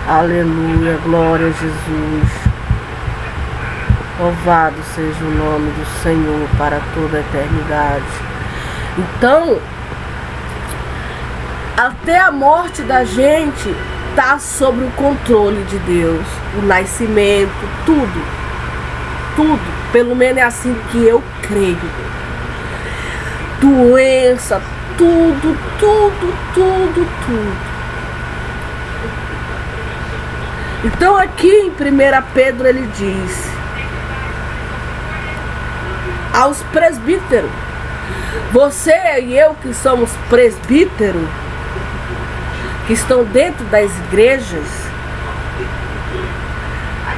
Aleluia, glória a Jesus. Louvado seja o nome do Senhor para toda a eternidade. Então, até a morte da gente está sob o controle de Deus. O nascimento, tudo. Pelo menos é assim que eu creio. Doença, tudo. Então aqui em 1 Pedro ele diz aos presbíteros, você e eu que somos presbíteros, que estão dentro das igrejas,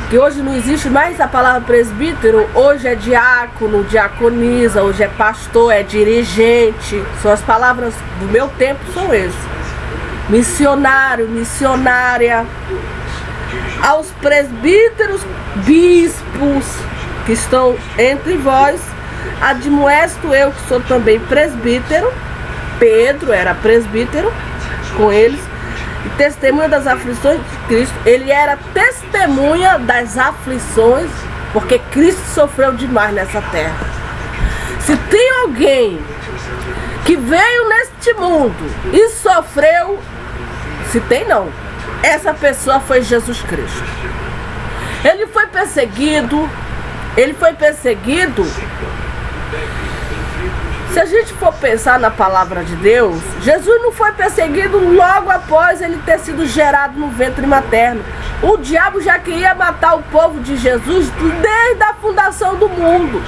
que hoje não existe mais a palavra presbítero, hoje é diácono, diaconisa, hoje é pastor, é dirigente, são as palavras do meu tempo, são esses. Missionário, missionária, aos presbíteros, bispos que estão entre vós, admoesto eu que sou também presbítero. Pedro era presbítero com eles, e testemunha das aflições de Cristo. Ele era testemunha das aflições, porque Cristo sofreu demais nessa terra. Se tem alguém que veio neste mundo e sofreu, se tem não, essa pessoa foi Jesus Cristo. Ele foi perseguido. Se a gente for pensar na palavra de Deus, Jesus não foi perseguido logo após ele ter sido gerado no ventre materno. O diabo já queria matar o povo de Jesus desde a fundação do mundo.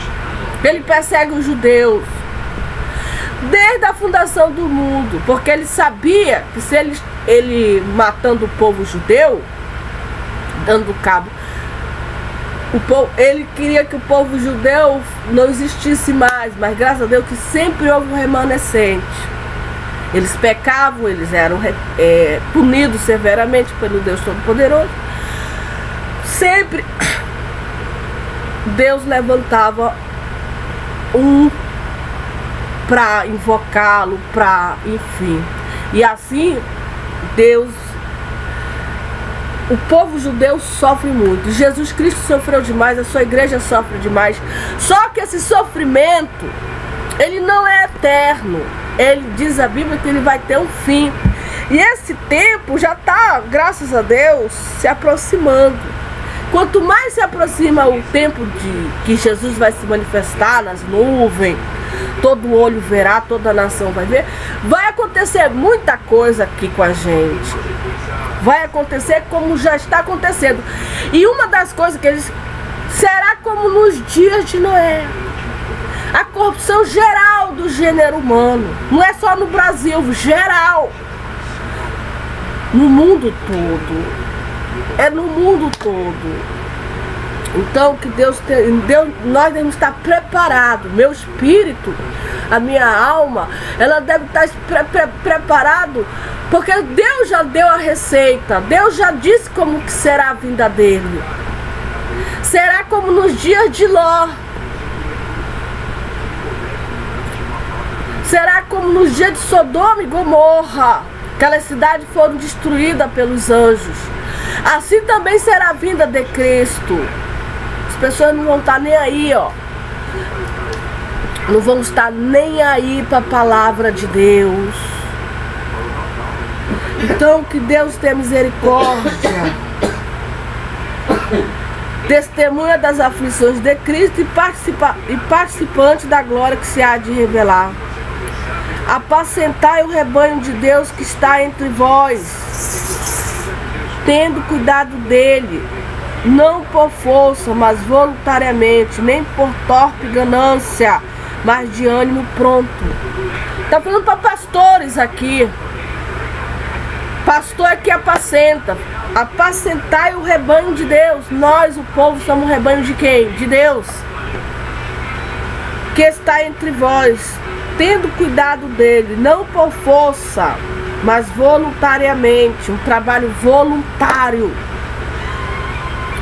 Ele persegue os judeus desde a fundação do mundo, porque ele sabia que se ele matando o povo judeu, dando cabo, ele queria que o povo judeu não existisse mais, mas graças a Deus que sempre houve um remanescente. Eles pecavam, eles eram punidos severamente pelo Deus Todo-Poderoso. Sempre Deus levantava um para invocá-lo, enfim. E assim Deus, o povo judeu sofre muito. Jesus Cristo sofreu demais, a sua igreja sofre demais. Só que esse sofrimento, ele não é eterno. Ele diz a Bíblia que ele vai ter um fim. E esse tempo já está, graças a Deus, se aproximando. Quanto mais se aproxima o tempo de que Jesus vai se manifestar nas nuvens, todo olho verá, toda nação vai ver, vai acontecer muita coisa aqui com a gente. Vai acontecer como já está acontecendo. E uma das coisas que eles... será como nos dias de Noé. A corrupção geral do gênero humano. Não é só no Brasil, geral. No mundo todo. É no mundo todo. Então, que Deus nós devemos estar preparados. Meu espírito, a minha alma, ela deve estar preparado, porque Deus já deu a receita. Deus já disse como que será a vinda dele. Será como nos dias de Ló. Será como nos dias de Sodoma e Gomorra. Aquelas cidades foram destruídas pelos anjos. Assim também será a vinda de Cristo. As pessoas não vão estar nem aí, ó. Não vão estar nem aí para a palavra de Deus. Então, que Deus tenha misericórdia. Testemunha das aflições de Cristo e participante da glória que se há de revelar. Apacentai o rebanho de Deus que está entre vós, tendo cuidado dele, não por força, mas voluntariamente, nem por torpe ganância, mas de ânimo pronto. Está falando para pastores aqui. Pastor é que apacenta. Apacentai o rebanho de Deus. Nós, o povo, somos o rebanho de quem? De Deus, que está entre vós, tendo cuidado dele, não por força, mas voluntariamente, um trabalho voluntário.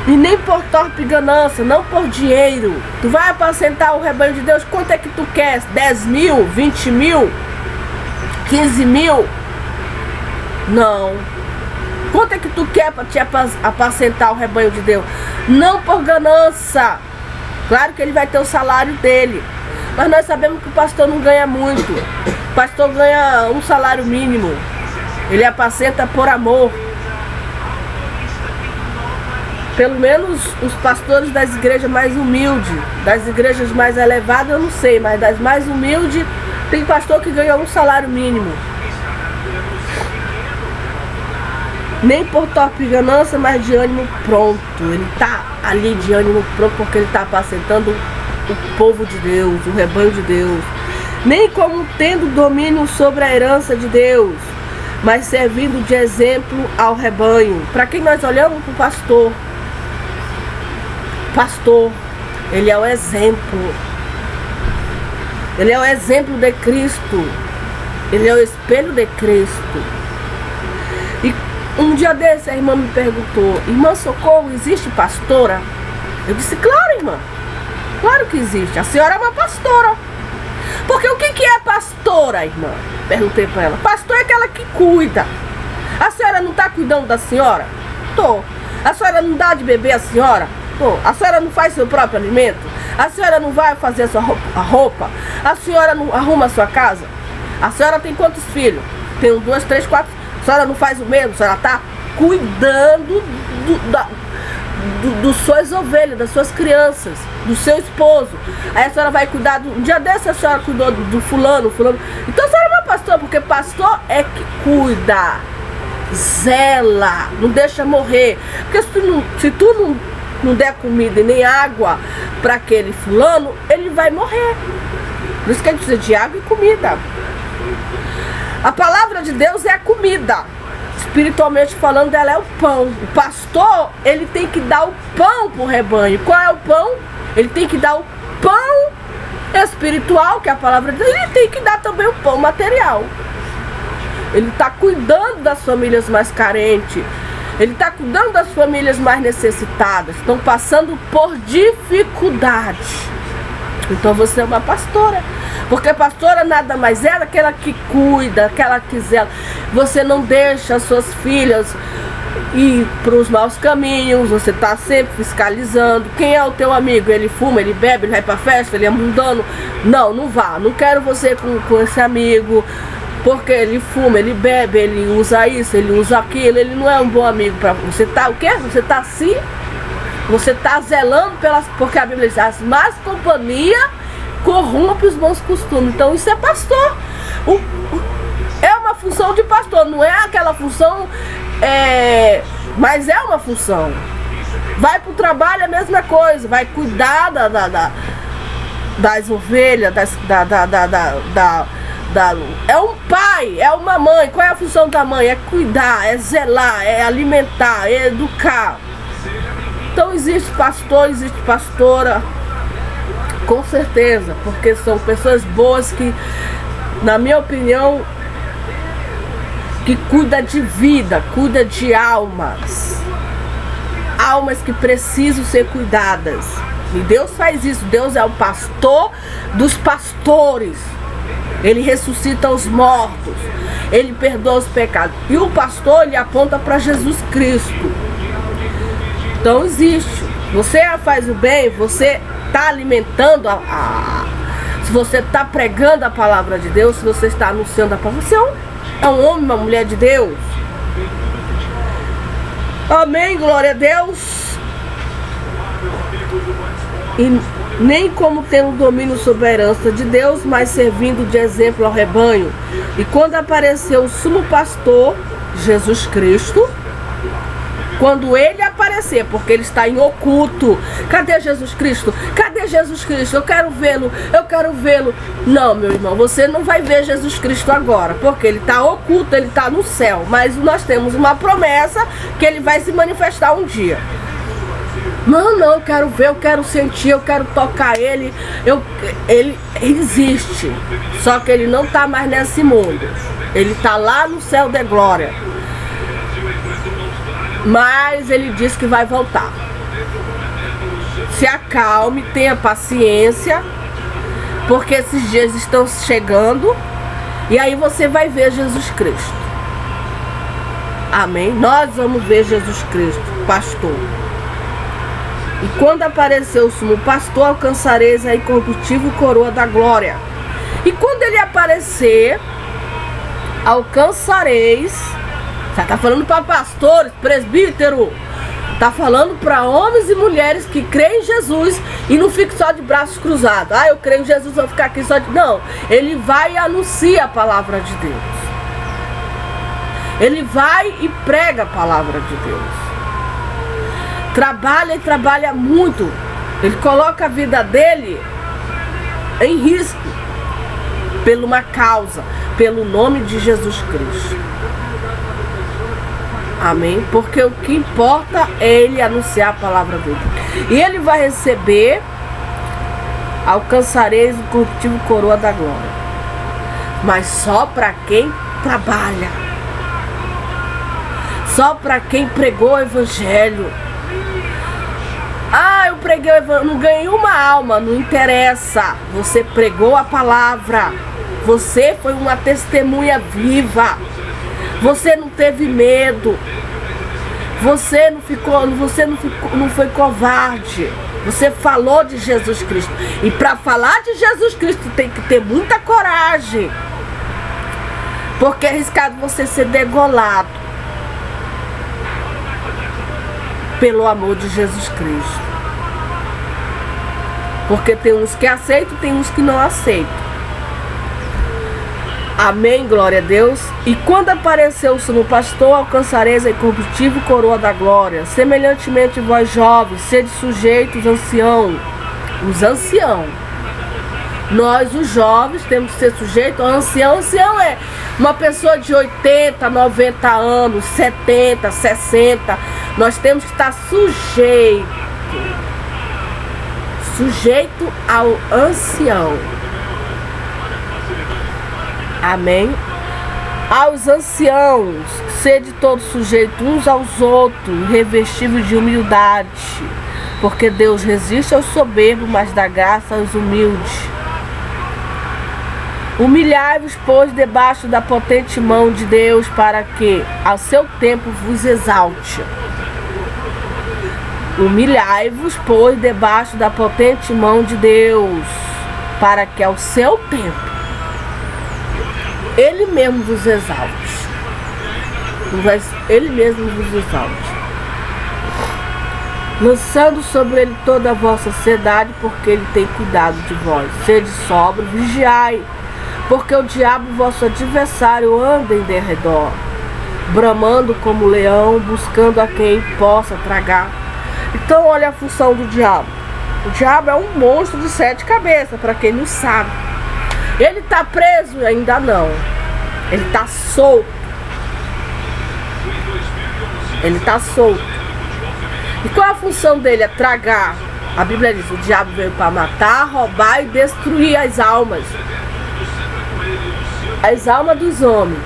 E nem por torpe ganância, não por dinheiro. Tu vai apacentar o rebanho de Deus, quanto é que tu quer? 10 mil, 20 mil, 15 mil? Não. Quanto é que tu quer para te apacentar o rebanho de Deus? Não por ganância. Claro que ele vai ter o salário dele. Mas nós sabemos que o pastor não ganha muito. O pastor ganha um salário mínimo. Ele apacenta por amor. Pelo menos os pastores das igrejas mais humildes, das igrejas mais elevadas eu não sei, mas das mais humildes tem pastor que ganha um salário mínimo. Nem por torpe ganância, mas de ânimo pronto. Ele está ali de ânimo pronto porque ele está apacentando o povo de Deus, o rebanho de Deus. Nem como tendo domínio sobre a herança de Deus, mas servindo de exemplo ao rebanho. Para quem nós olhamos? Para o pastor. Pastor, ele é o exemplo. Ele é o exemplo de Cristo. Ele é o espelho de Cristo. E um dia desse a irmã me perguntou: irmã Socorro, existe pastora? Eu disse: claro, irmã. Claro que existe. A senhora é uma pastora. Porque o que é pastora, irmã? Perguntei para ela. Pastor é aquela que cuida. A senhora não está cuidando da senhora? Tô. A senhora não dá de beber a senhora? Tô. A senhora não faz seu próprio alimento? A senhora não vai fazer a sua roupa? A senhora não arruma a sua casa? A senhora tem quantos filhos? Tem 1, 2, 3, 4. A senhora não faz o mesmo? A senhora está cuidando das suas ovelhas, das suas crianças, do seu esposo. Aí a senhora vai cuidar um dia desse a senhora cuidou do fulano. Então a senhora é uma pastora, porque pastor é que cuida, zela, não deixa morrer. Porque se tu não der comida e nem água para aquele fulano, ele vai morrer. Por isso que a gente precisa de água e comida. A palavra de Deus é a comida. Espiritualmente falando, ela é o pão. O pastor, ele tem que dar o pão para o rebanho. Qual é o pão? Ele tem que dar o pão espiritual, que é a palavra de Deus. Ele tem que dar também o pão material. Ele está cuidando das famílias mais carentes. Ele está cuidando das famílias mais necessitadas. Estão passando por dificuldade. Então você é uma pastora. Porque pastora nada mais é aquela que cuida, aquela que zela. Você não deixa as suas filhas ir para os maus caminhos. Você está sempre fiscalizando. Quem é o teu amigo? Ele fuma, ele bebe, ele vai para festa, ele é mundano. Não, não vá. Não quero você com esse amigo. Porque ele fuma, ele bebe, ele usa isso, ele usa aquilo. Ele não é um bom amigo para você. Tá o quê? Você está assim? Você está zelando pelas... Porque a Bíblia diz: as más companhias corrompe os bons costumes. Então isso é pastor. É uma função de pastor. Não é aquela função, mas é uma função. Vai para o trabalho, é a mesma coisa. Vai cuidar das ovelhas, é um pai, é uma mãe. Qual é a função da mãe? É cuidar, é zelar, é alimentar, é educar. Então existe pastor, existe pastora. Com certeza, porque são pessoas boas que, na minha opinião, que cuida de vida, cuida de almas. Almas que precisam ser cuidadas. E Deus faz isso. Deus é o pastor dos pastores. Ele ressuscita os mortos. Ele perdoa os pecados. E o pastor, ele aponta para Jesus Cristo. Então existe. Você faz o bem, você está alimentando se você está pregando a palavra de Deus, se você está anunciando a palavra, você é um homem, uma mulher de Deus. Amém, glória a Deus. E nem como tendo domínio sobre a herança de Deus, mas servindo de exemplo ao rebanho. E quando apareceu o sumo pastor, Jesus Cristo, quando ele aparecer, porque ele está em oculto. Cadê Jesus Cristo? Cadê Jesus Cristo? Eu quero vê-lo, eu quero vê-lo. Não, meu irmão, você não vai ver Jesus Cristo agora, porque ele está oculto, ele está no céu. Mas nós temos uma promessa que ele vai se manifestar um dia. Não, eu quero ver, eu quero sentir, eu quero tocar ele. Ele existe, só que ele não está mais nesse mundo. Ele está lá no céu de glória. Mas ele diz que vai voltar. Se acalme, tenha paciência, porque esses dias estão chegando. E aí você vai ver Jesus Cristo. Amém? Nós vamos ver Jesus Cristo, pastor. E quando aparecer o sumo pastor, alcançareis a incorruptível coroa da glória. E quando ele aparecer, alcançareis. Você está falando para pastores, presbítero. Está falando para homens e mulheres que creem em Jesus e não fiquem só de braços cruzados. Ah, eu creio em Jesus, vou ficar aqui só de... Não, ele vai e anuncia a palavra de Deus. Ele vai e prega a palavra de Deus. Trabalha e trabalha muito. Ele coloca a vida dele em risco por uma causa, pelo nome de Jesus Cristo. Amém? Porque o que importa é ele anunciar a palavra dele. E ele vai receber, alcançareis o incorruptível coroa da glória. Mas só para quem trabalha. Só para quem pregou o evangelho. Ah, eu preguei o evangelho, não ganhei uma alma, não interessa. Você pregou a palavra. Você foi uma testemunha viva. Você não teve medo. Você não foi covarde. Você falou de Jesus Cristo. E para falar de Jesus Cristo tem que ter muita coragem. Porque é arriscado você ser degolado pelo amor de Jesus Cristo. Porque tem uns que aceitam, tem uns que não aceitam. Amém, glória a Deus. E quando apareceu o sumo pastor, alcançareis a incorruptível coroa da glória. Semelhantemente vós jovens, sede sujeitos, anciãos. Os anciãos. Nós, os jovens, temos que ser sujeitos ao ancião. Ancião é uma pessoa de 80, 90 anos, 70, 60. Nós temos que estar sujeito ao ancião. Amém? Aos anciãos, sede todos sujeitos uns aos outros, revestidos de humildade, porque Deus resiste aos soberbos, mas dá graça aos humildes. Humilhai-vos, pois, debaixo da potente mão de Deus, para que, ao seu tempo, vos exalte. Humilhai-vos, pois, debaixo da potente mão de Deus, para que, ao seu tempo, Ele mesmo vos exalte. Ele mesmo vos exalte. Lançando sobre ele toda a vossa ansiedade, porque ele tem cuidado de vós. Sede sóbrio, vigiai, porque o diabo, vosso adversário, anda em derredor, bramando como leão, buscando a quem possa tragar. Então olha a função do diabo. O diabo é um monstro de 7 cabeças, para quem não sabe. Ele está preso? Ainda não. Ele está solto. Ele está solto. E qual a função dele? É tragar. A Bíblia diz, o diabo veio para matar, roubar e destruir as almas. As almas dos homens.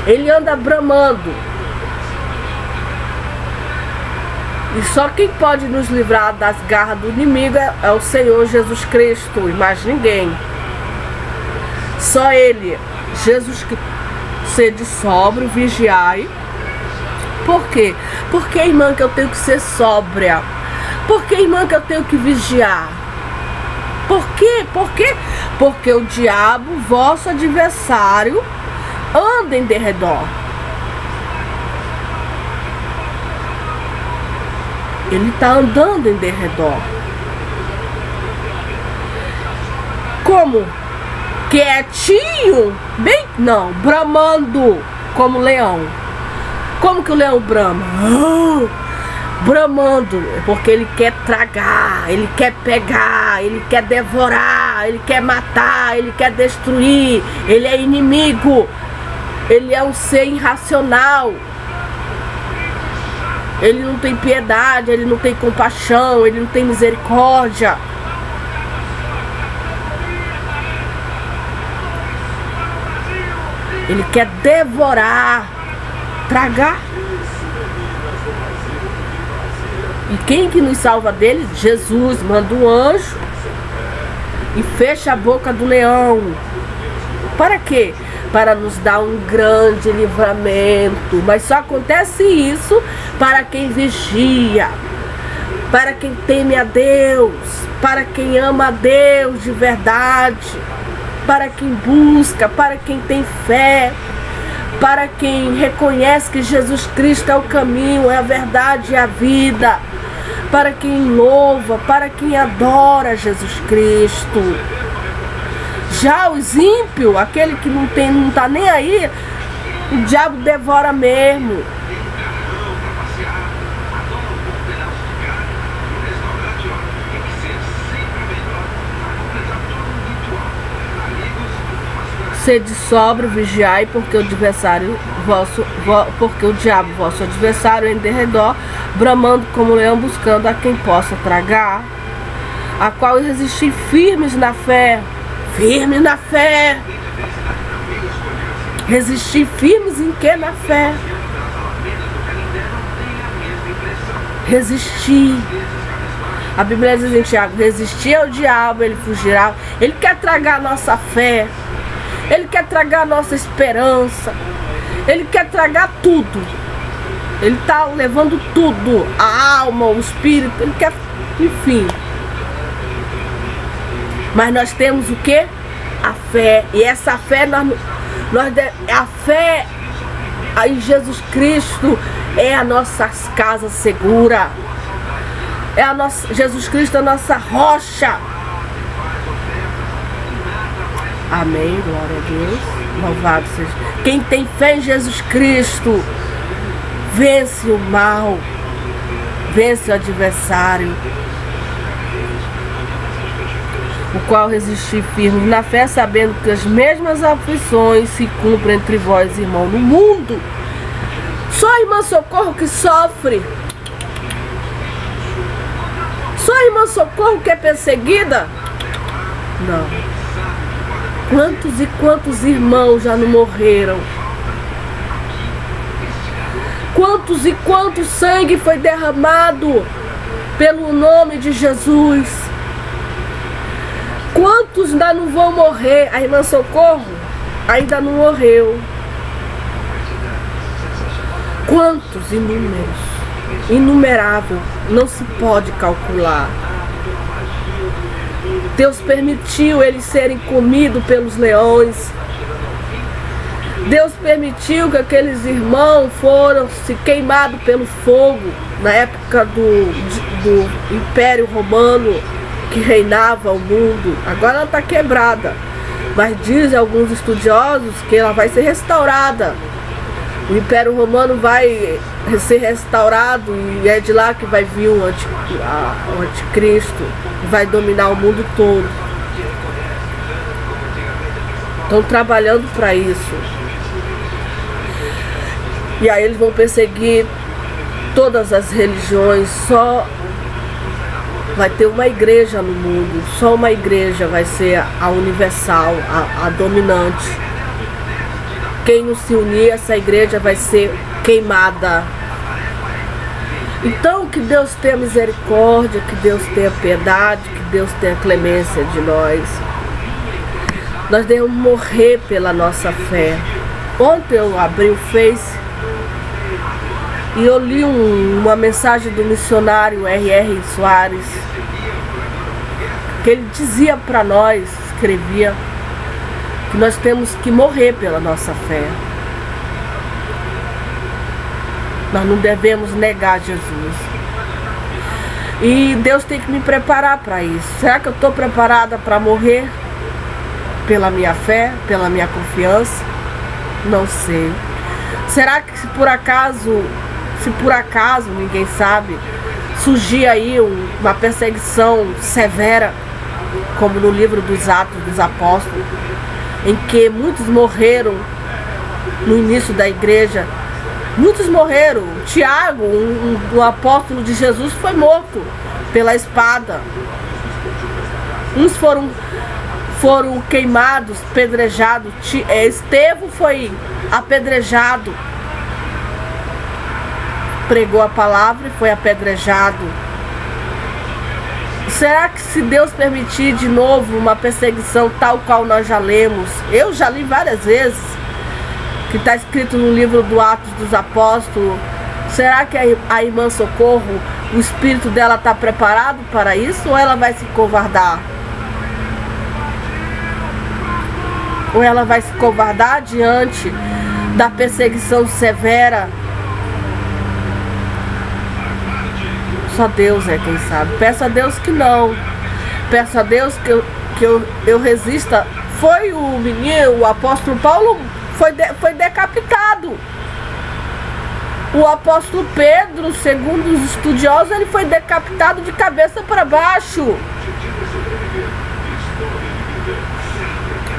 Ele anda bramando. E só quem pode nos livrar das garras do inimigo é o Senhor Jesus Cristo, e mais ninguém. Só Ele, Jesus Cristo. Sede sóbrio, vigiai. Por quê? Porque, irmã, que eu tenho que ser sóbria. Por que, irmã, que eu tenho que vigiar? Por quê? Por quê? Porque o diabo, vosso adversário, anda em derredor. Ele está andando em derredor. Como? Quietinho? Bem, não, bramando como leão. Como que o leão brama? Bramando, porque ele quer tragar, ele quer pegar, ele quer devorar, ele quer matar, ele quer destruir, ele é inimigo, ele é um ser irracional. Ele não tem piedade, ele não tem compaixão, ele não tem misericórdia. Ele quer devorar, tragar. E quem que nos salva dele? Jesus manda um anjo e fecha a boca do leão. Para quê? para nos dar um grande livramento. Mas só acontece isso para quem vigia, para quem teme a Deus, para quem ama a Deus de verdade, para quem busca, para quem tem fé, para quem reconhece que Jesus Cristo é o caminho, é a verdade e a vida, para quem louva, para quem adora Jesus Cristo. Já os ímpios, aquele que não está nem aí, o diabo devora mesmo. Sede sóbrio, vigiai, porque o adversário vosso, porque o diabo, vosso adversário, em derredor, bramando como leão, buscando a quem possa tragar, a qual resistir firmes na fé. Firmes na fé. Resistir firmes em que? Na fé. Resistir. A Bíblia diz em Tiago: resistir ao diabo, ele fugirá. Ele quer tragar a nossa fé. Ele quer tragar a nossa esperança. Ele quer tragar tudo. Ele está levando tudo. A alma, o espírito. Ele quer, enfim. Mas nós temos o quê? A fé. E essa fé, a fé em Jesus Cristo é a nossa casa segura. Jesus Cristo é a nossa rocha. Amém, glória a Deus. Louvado seja. Quem tem fé em Jesus Cristo vence o mal, vence o adversário, o qual resistir firme na fé, sabendo que as mesmas aflições se cumprem entre vós, irmão, no mundo. Só a irmã Socorro que sofre. Só a irmã Socorro que é perseguida? Não. Quantos e quantos irmãos já não morreram? Quantos e quantos sangue foi derramado pelo nome de Jesus? Quantos ainda não vão morrer? A irmã Socorro ainda não morreu. Quantos? Inúmeros. Inumerável. Não se pode calcular. Deus permitiu eles serem comidos pelos leões. Deus permitiu que aqueles irmãos foram se queimados pelo fogo na época do Império Romano que reinava o mundo. Agora ela está quebrada, mas dizem alguns estudiosos que ela vai ser restaurada. O Império Romano vai ser restaurado e é de lá que vai vir o anticristo, vai dominar o mundo todo. Estão trabalhando para isso. E aí eles vão perseguir todas as religiões. Só vai ter uma igreja no mundo. Só uma igreja vai ser a universal, a dominante. Quem não se unir a essa igreja vai ser queimada. Então que Deus tenha misericórdia, que Deus tenha piedade, que Deus tenha clemência de nós. Nós devemos morrer pela nossa fé. Ontem eu abri o Face e eu li uma mensagem do missionário R.R. Soares, que ele dizia para nós, escrevia, que nós temos que morrer pela nossa fé. Nós não devemos negar Jesus. E Deus tem que me preparar para isso. Será que eu estou preparada para morrer pela minha fé, pela minha confiança? Não sei. Será que se por acaso, ninguém sabe, surgir aí uma perseguição severa, como no livro dos Atos dos Apóstolos, em que muitos morreram no início da igreja, muitos morreram. Tiago, um apóstolo de Jesus, foi morto pela espada. Uns foram queimados, apedrejados. Estevão foi apedrejado, pregou a palavra e foi apedrejado. Será que se Deus permitir de novo uma perseguição tal qual nós já lemos, eu já li várias vezes, que está escrito no livro do Atos dos Apóstolos, será que a irmã Socorro, o espírito dela está preparado para isso, ou ela vai se covardar? Ou ela vai se covardar diante da perseguição severa? Só Deus é quem sabe. Peço a Deus que não. Peço a Deus que eu resista. Foi o menino, o apóstolo Paulo, foi decapitado. O apóstolo Pedro, segundo os estudiosos, ele foi decapitado de cabeça para baixo.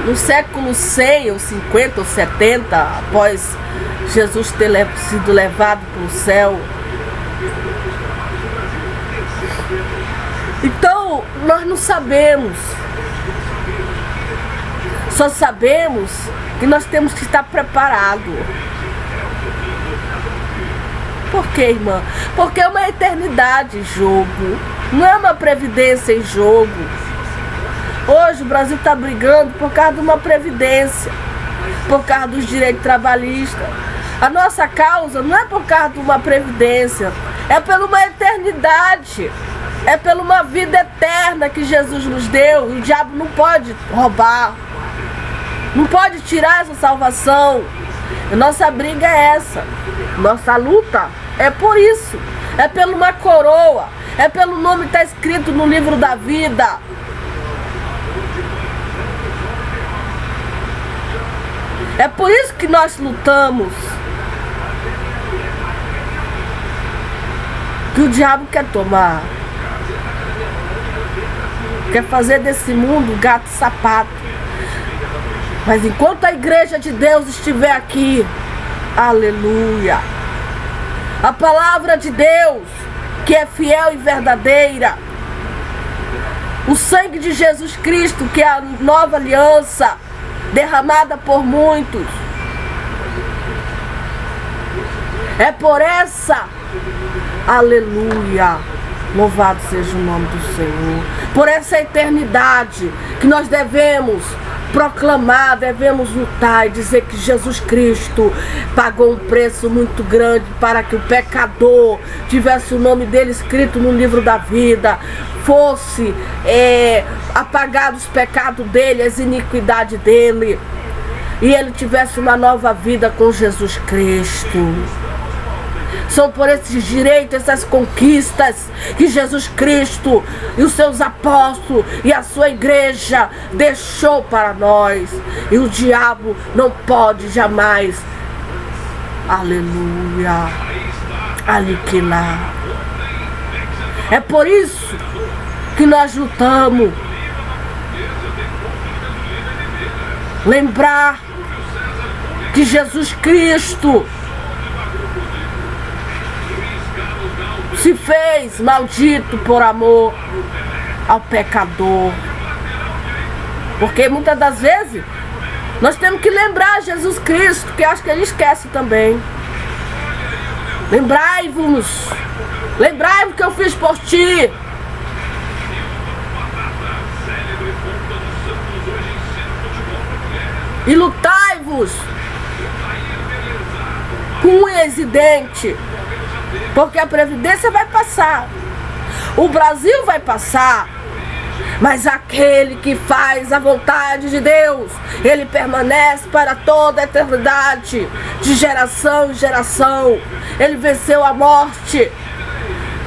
No século 100 ou 50 ou 70, após Jesus ter sido levado para o céu. Então, nós não sabemos. Só sabemos que nós temos que estar preparados. Por quê, irmã? Porque é uma eternidade em jogo. Não é uma previdência em jogo. Hoje o Brasil está brigando por causa de uma previdência, por causa dos direitos trabalhistas. A nossa causa não é por causa de uma previdência, é pela uma eternidade, é pela uma vida eterna que Jesus nos deu. E o diabo não pode roubar, não pode tirar essa salvação. E nossa briga é essa, nossa luta é por isso, é pela uma coroa, é pelo nome que está escrito no livro da vida. É por isso que nós lutamos. Que o diabo quer tomar. Quer fazer desse mundo gato sapato. Mas enquanto a igreja de Deus estiver aqui, aleluia, a palavra de Deus, que é fiel e verdadeira, o sangue de Jesus Cristo, que é a nova aliança, derramada por muitos, é por essa, aleluia, louvado seja o nome do Senhor, por essa eternidade que nós devemos proclamar, devemos lutar e dizer que Jesus Cristo pagou um preço muito grande para que o pecador tivesse o nome dele escrito no livro da vida, fosse apagado os pecados dele, as iniquidades dele, e ele tivesse uma nova vida com Jesus Cristo. São por esses direitos, essas conquistas que Jesus Cristo e os seus apóstolos e a sua igreja deixou para nós. E o diabo não pode jamais, aleluia, aniquilar. É por isso que nós lutamos. Lembrar que Jesus Cristo se fez maldito por amor ao pecador. Porque muitas das vezes nós temos que lembrar Jesus Cristo, que acho que ele esquece também. Lembrai-vos que eu fiz por ti. E lutai-vos com unhas e dentes, porque a previdência vai passar, o Brasil vai passar, mas aquele que faz a vontade de Deus, ele permanece para toda a eternidade, de geração em geração. Ele venceu a morte,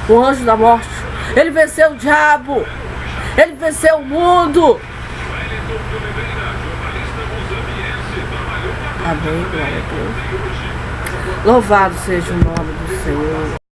o anjo da morte, ele venceu o diabo, ele venceu o mundo. Amém, glória a Deus. Louvado seja o nome do Senhor.